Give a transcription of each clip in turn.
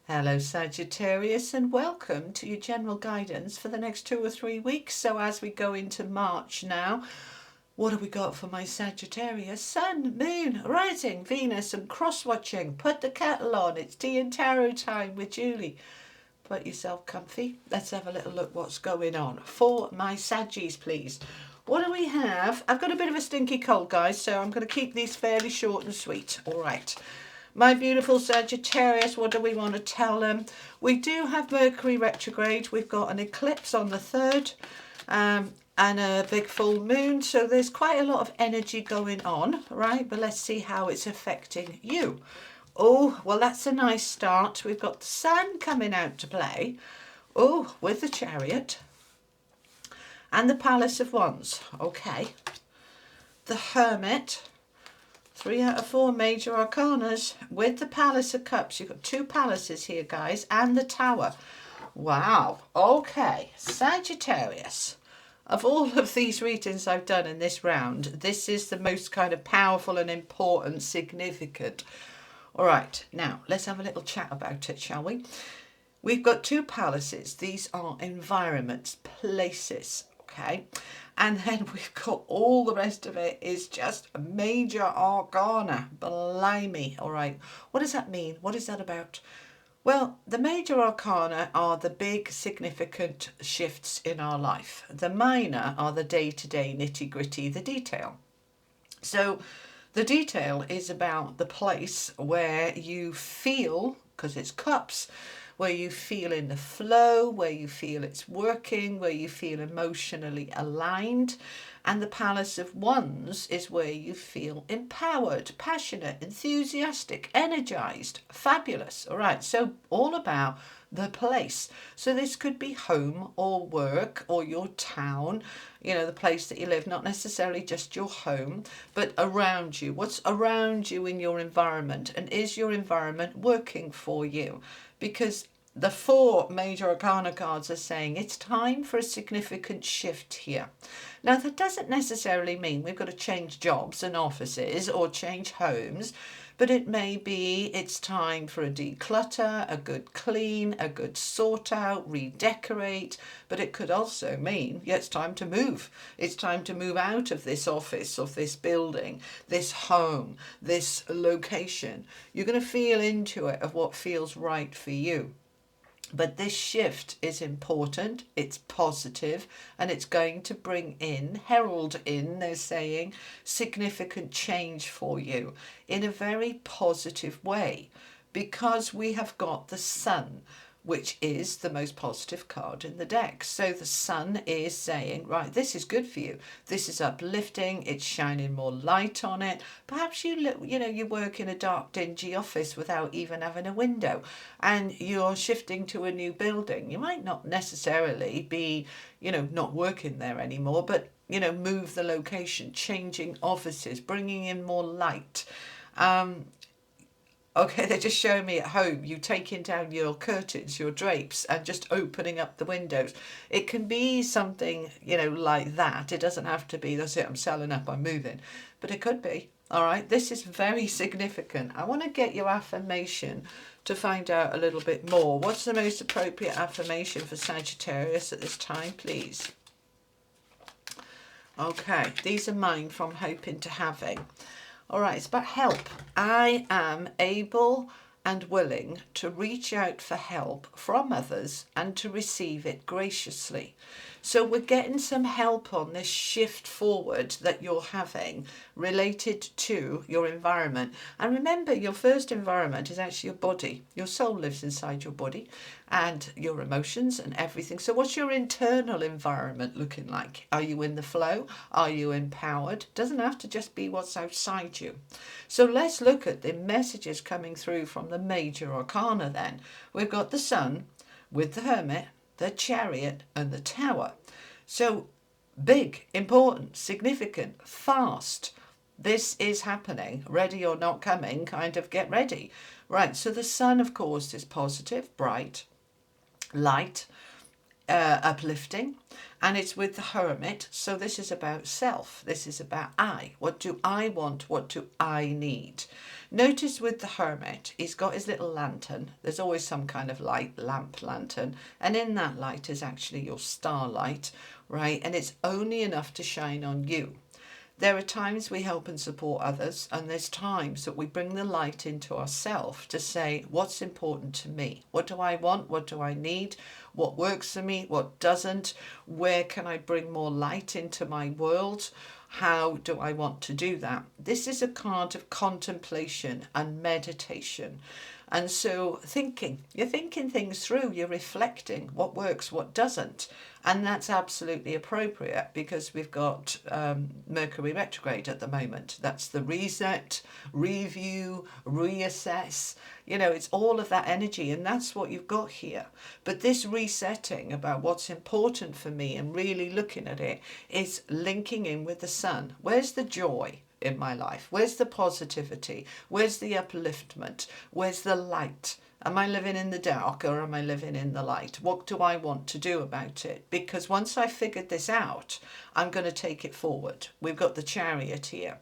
Hello Sagittarius, and welcome to your general guidance for the next 2 or 3 weeks. So as we go into March now, what have we got for my Sagittarius? Sun, Moon, Rising, Venus and cross-watching. Put the kettle on, it's tea and tarot time with Julie. Put yourself comfy. Let's have a little look what's going on. For my Saggies, please. What do we have? I've got a bit of a stinky cold, guys, so I'm going to keep these fairly short and sweet. All right. My beautiful Sagittarius, what do we want to tell them? We do have Mercury retrograde. We've got an eclipse on the 3rd and a big full moon. So there's quite a lot of energy going on, right? But let's see how it's affecting you. Oh, well, that's a nice start. We've got the sun coming out to play. Oh, with the Chariot and the Palace of Wands. Okay. The Hermit. 3 out of 4 major arcanas with the Palace of Cups. You've got 2 palaces here, guys, and the Tower. Wow. Okay. Sagittarius. Of all of these readings I've done in this round, this is the most kind of powerful and important, significant. All right. Now, let's have a little chat about it, shall we? We've got 2 palaces. These are environments, places. Okay. And then we've got all the rest of it is just major arcana. Blimey. All right. What does that mean? What is that about? Well, the major arcana are the big significant shifts in our life. The minor are the day-to-day nitty-gritty, the detail. So the detail is about the place where you feel, because it's cups, where you feel in the flow, where you feel it's working, where you feel emotionally aligned. And the Palace of Wands is where you feel empowered, passionate, enthusiastic, energized, fabulous. All right, so all about the place. So this could be home or work or your town, the place that you live, not necessarily just your home, but around you. What's around you in your environment? And is your environment working for you? Because the 4 major arcana cards are saying it's time for a significant shift here. Now, that doesn't necessarily mean we've got to change jobs and offices or change homes, but it may be it's time for a declutter, a good clean, a good sort out, redecorate, but it could also mean, it's time to move. It's time to move out of this office, of this building, this home, this location. You're going to feel into it of what feels right for you. But this shift is important, it's positive, and it's going to bring in, herald in, they're saying, significant change for you in a very positive way, because we have got the sun, which is the most positive card in the deck. So the sun is saying, right, this is good for you. This is uplifting. It's shining more light on it. Perhaps you work in a dark, dingy office without even having a window, and you're shifting to a new building. You might not necessarily be, not working there anymore, but, move the location, changing offices, bringing in more light. Okay, they're just showing me at home, you taking down your curtains, your drapes, and just opening up the windows. It can be something, like that. It doesn't have to be, that's it, I'm selling up, I'm moving. But it could be. All right, this is very significant. I want to get your affirmation to find out a little bit more. What's the most appropriate affirmation for Sagittarius at this time, please? Okay, these are mine from Hoping to Having. All right, it's about help. I am able and willing to reach out for help from others and to receive it graciously. So we're getting some help on this shift forward that you're having related to your environment. And remember, your first environment is actually your body. Your soul lives inside your body and your emotions and everything. So what's your internal environment looking like? Are you in the flow? Are you empowered? Doesn't have to just be what's outside you. So let's look at the messages coming through from the major arcana then. We've got the sun with the Hermit, the Chariot and the Tower. So big, important, significant, fast. This is happening. Ready or not coming, kind of get ready. Right, so the sun, of course, is positive, bright, light. uplifting, and it's with the Hermit. So this is about self. This is about I. What do I want? What do I need? Notice with the Hermit, he's got his little lantern. There's always some kind of light, lamp, lantern. And in that light is actually your starlight, right? And it's only enough to shine on you. There are times we help and support others, and there's times that we bring the light into ourselves to say, what's important to me? What do I want? What do I need? What works for me? What doesn't? Where can I bring more light into my world? How do I want to do that? This is a card of contemplation and meditation. And so you're thinking things through, you're reflecting what works, what doesn't. And that's absolutely appropriate because we've got Mercury retrograde at the moment. That's the reset, review, reassess. You know, it's all of that energy, and that's what you've got here. But this resetting about what's important for me and really looking at it is linking in with the sun. Where's the joy in my life? Where's the positivity? Where's the upliftment? Where's the light? Am I living in the dark or am I living in the light? What do I want to do about it? Because once I figured this out, I'm going to take it forward. We've got the Chariot here.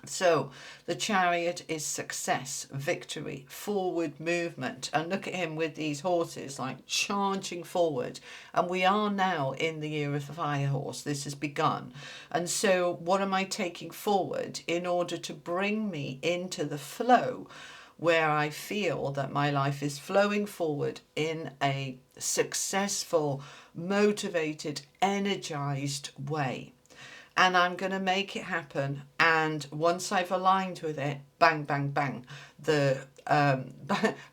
So the Chariot is success, victory, forward movement. And look at him with these horses like charging forward. And we are now in the year of the fire horse. This has begun. And so what am I taking forward in order to bring me into the flow where I feel that my life is flowing forward in a successful, motivated, energized way? And I'm going to make it happen. And once I've aligned with it, bang, bang, bang. The bang,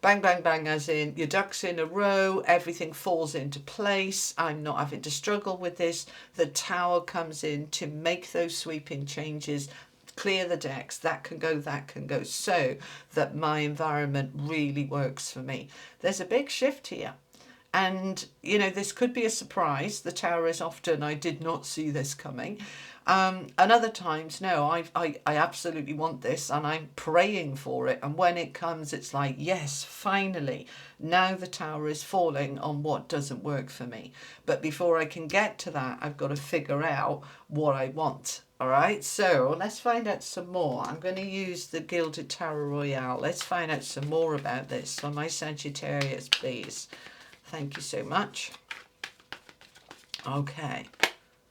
bang, bang, as in your ducks in a row, everything falls into place. I'm not having to struggle with this. The Tower comes in to make those sweeping changes, clear the decks, that can go, so that my environment really works for me. There's a big shift here. And, you know, this could be a surprise. The Tower is often, I did not see this coming. And other times, no, I absolutely want this and I'm praying for it. And when it comes, it's like, yes, finally, now the Tower is falling on what doesn't work for me. But before I can get to that, I've got to figure out what I want. All right, so let's find out some more. I'm going to use the Gilded Tarot Royale. Let's find out some more about this. For my Sagittarius, please. Thank you so much. Okay.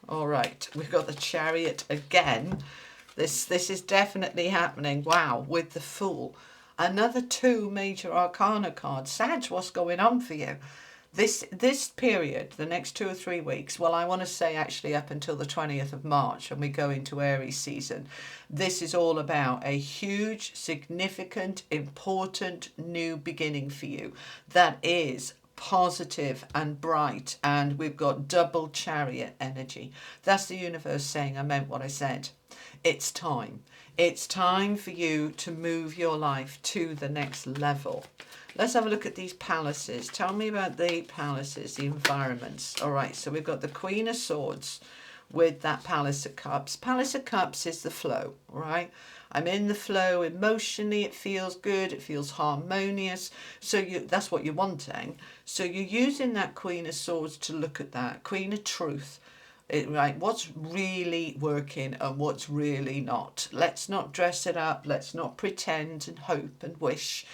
All right. We've got the Chariot again. This is definitely happening. Wow. With the Fool. Another 2 major arcana cards. Sag, what's going on for you? This period, the next 2 or 3 weeks, well, I want to say actually up until the 20th of March and we go into Aries season, this is all about a huge, significant, important new beginning for you that is positive and bright, and we've got double Chariot energy. That's the universe saying I meant what I said. It's time. It's time for you to move your life to the next level. Let's have a look at these palaces. Tell me about the palaces, the environments. All right, so we've got the Queen of Swords with that Palace of Cups. Palace of Cups is the flow, right? I'm in the flow emotionally. It feels good. It feels harmonious. So that's what you're wanting. So you're using that Queen of Swords to look at that. Queen of Truth. Right, what's really working and what's really not. Let's not dress it up. Let's not pretend and hope and wish.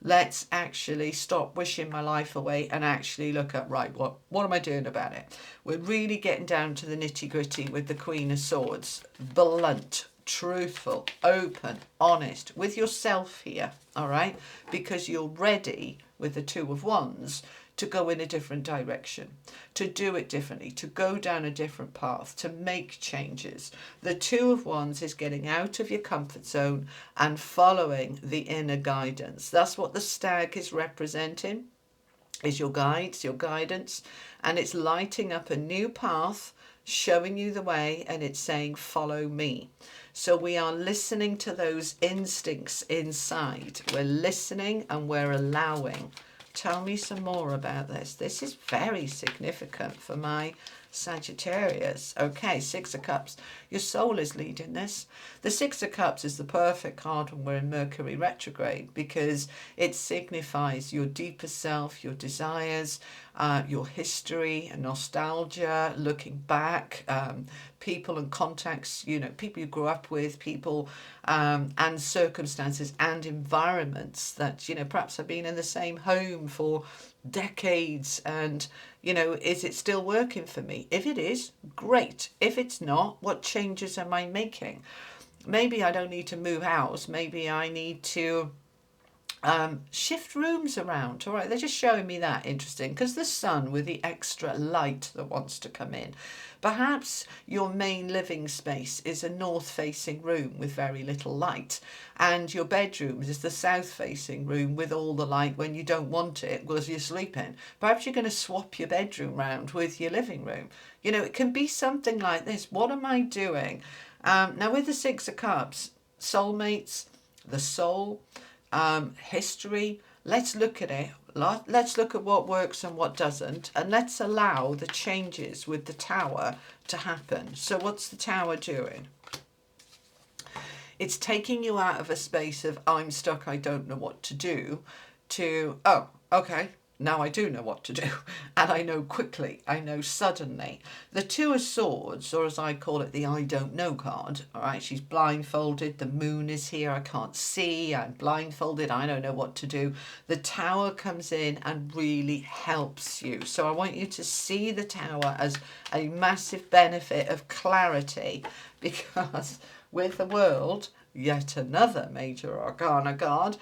Let's actually stop wishing my life away and actually look at, right, what am I doing about it? We're really getting down to the nitty gritty with the Queen of Swords. Blunt, truthful, open, honest with yourself here, all right? Because you're ready with the Two of Wands to go in a different direction, to do it differently, to go down a different path, to make changes. The Two of Wands is getting out of your comfort zone and following the inner guidance. That's what the stag is representing, is your guides, your guidance, and it's lighting up a new path, showing you the way, and it's saying, follow me. So we are listening to those instincts inside. We're listening and we're allowing. Tell me some more about this. This is very significant for my Sagittarius. Okay, Six of Cups. Your soul is leading this. The Six of Cups is the perfect card when we're in Mercury retrograde because it signifies your deeper self, your desires, your history and nostalgia, looking back, people and contacts, you know, people you grew up with, people and circumstances and environments that, you know, perhaps have been in the same home for decades, and you know, is it still working for me? If it is, great. If it's not, what changes am I making? Maybe I don't need to move house. Maybe I need to shift rooms around. All right, they're just showing me that. Interesting, because the sun with the extra light that wants to come in. Perhaps your main living space is a north facing room with very little light, and your bedroom is the south facing room with all the light when you don't want it because you're sleeping. Perhaps you're going to swap your bedroom round with your living room. You know, it can be something like this. What am I doing? Now with the Six of Cups, soulmates, the soul, history, let's look at it. Let's look at what works and what doesn't, and let's allow the changes with the Tower to happen. So what's the Tower doing? It's taking you out of a space of I'm stuck, I don't know what to do, to, oh, okay, now I do know what to do. And I know quickly, I know suddenly. The Two of Swords, or as I call it, the I don't know card. All right, she's blindfolded. The moon is here. I can't see. I'm blindfolded. I don't know what to do. The Tower comes in and really helps you. So I want you to see the Tower as a massive benefit of clarity, because with the World, yet another major arcana card,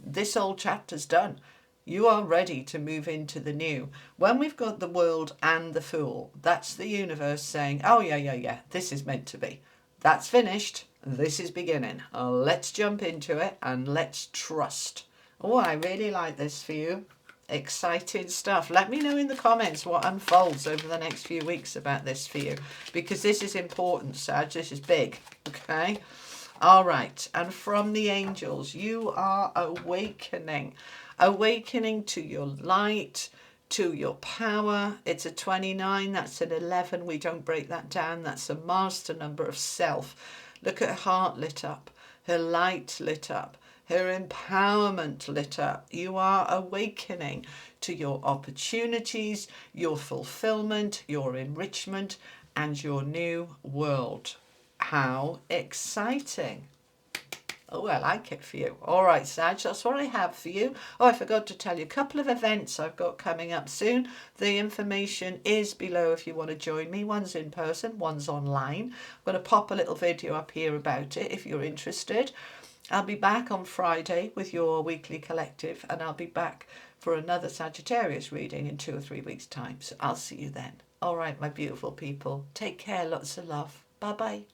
this old chapter's done. You are ready to move into the new. When we've got the World and the Fool, that's the universe saying, oh yeah, this is meant to be. That's finished. This is beginning. Let's jump into it and let's trust. Oh, I really like this for you. Exciting stuff. Let me know in the comments what unfolds over the next few weeks about this for you, because this is important, Sag. This is big. Okay. All right. And from the angels, you are awakening. Awakening to your light, to your power. It's a 29, that's an 11. We don't break that down. That's a master number of self. Look at her heart lit up, her light lit up, her empowerment lit up. You are awakening to your opportunities, your fulfillment, your enrichment, and your new world. How exciting! Oh, I like it for you. All right, Sag, that's what I have for you. Oh, I forgot to tell you a couple of events I've got coming up soon. The information is below if you want to join me. One's in person, one's online. I'm going to pop a little video up here about it if you're interested. I'll be back on Friday with your weekly collective, and I'll be back for another Sagittarius reading in 2 or 3 weeks' time. So I'll see you then. All right, my beautiful people. Take care. Lots of love. Bye-bye.